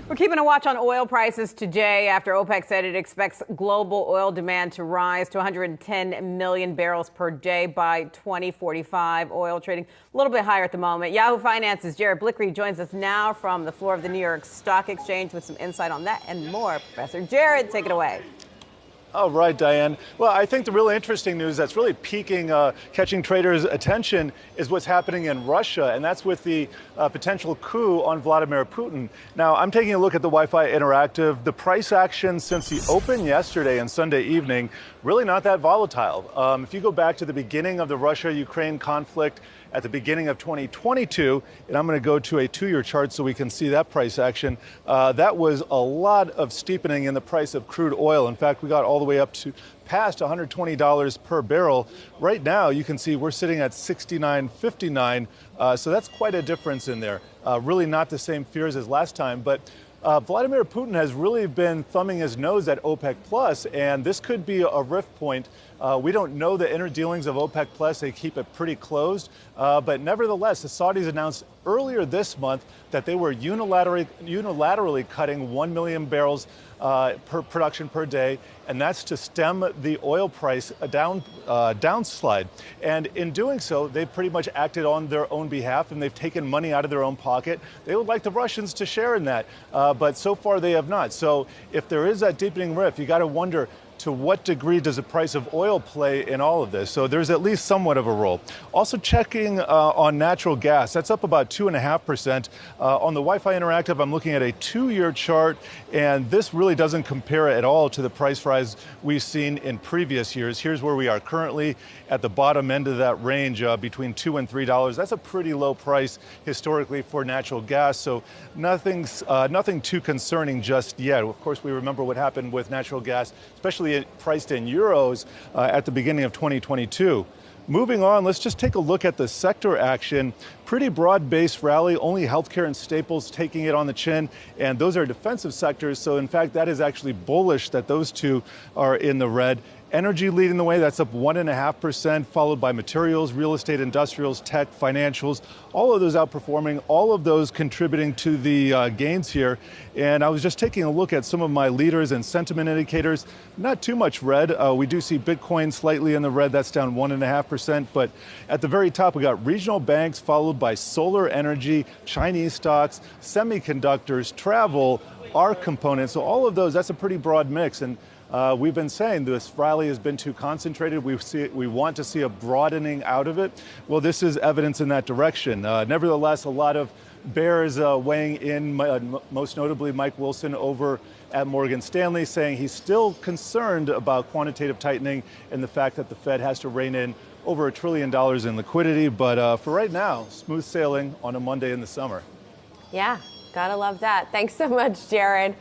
We're keeping a watch on oil prices today after OPEC said it expects global oil demand to rise to 110 million barrels per day by 2045. Oil trading a little bit higher at the moment. Yahoo Finance's Jared Blikre joins us now from the floor of the New York Stock Exchange with some insight on that and more. Professor Jared, take it away. Oh, right, Diane. Well, I think the really interesting news that's really catching traders' attention is what's happening in Russia, and that's with the potential coup on Vladimir Putin. Now, I'm taking a look at the Wi-Fi Interactive. The price action since the open yesterday and Sunday evening, really not that volatile. If you go back to the beginning of the Russia-Ukraine conflict at the beginning of 2022, and I'm going to go to a 2-year chart so we can see that price action, that was a lot of steepening in the price of crude oil. In fact, we got all the way up to past $120 per barrel. Right now, you can see we're sitting at $69.59, so that's quite a difference in there. Really not the same fears as last time, but Vladimir Putin has really been thumbing his nose at OPEC Plus, and this could be a rift point. We don't know the inner dealings of OPEC Plus. They keep it pretty closed. But nevertheless, the Saudis announced earlier this month that they were unilaterally cutting 1 million barrels per production per day, and that's to stem the oil price downslide. And in doing so, they've pretty much acted on their own behalf, and they've taken money out of their own pocket. They would like the Russians to share in that, but so far they have not. So if there is that deepening rift, you got to wonder, to what degree does the price of oil play in all of this? So there's at least somewhat of a role. Also checking on natural gas, that's up about 2.5%. On the Wi-Fi Interactive, I'm looking at a 2-year chart, and this really doesn't compare at all to the price rise we've seen in previous years. Here's where we are currently at the bottom end of that range, between $2 and $3. That's a pretty low price historically for natural gas, so nothing too concerning just yet. Of course, we remember what happened with natural gas, especially priced in euros at the beginning of 2022. Moving on, let's just take a look at the sector action. Pretty broad-based rally, only healthcare and staples taking it on the chin, and those are defensive sectors, so in fact that is actually bullish that those two are in the red. Energy leading the way, that's up 1.5%, followed by materials, real estate, industrials, tech, financials, all of those outperforming, all of those contributing to the gains here. And I was just taking a look at some of my leaders and sentiment indicators. Not too much red. We do see Bitcoin slightly in the red, that's down 1.5%. But at the very top, we got regional banks, followed by solar energy, Chinese stocks, semiconductors, travel, ARC components. So all of those, that's a pretty broad mix. And we've been saying this rally has been too concentrated. We want to see a broadening out of it. Well, this is evidence in that direction. Nevertheless, a lot of bears weighing in, most notably Mike Wilson over at Morgan Stanley, saying he's still concerned about quantitative tightening and the fact that the Fed has to rein in over $1 trillion in liquidity. But for right now, smooth sailing on a Monday in the summer. Yeah, gotta love that. Thanks so much, Jared.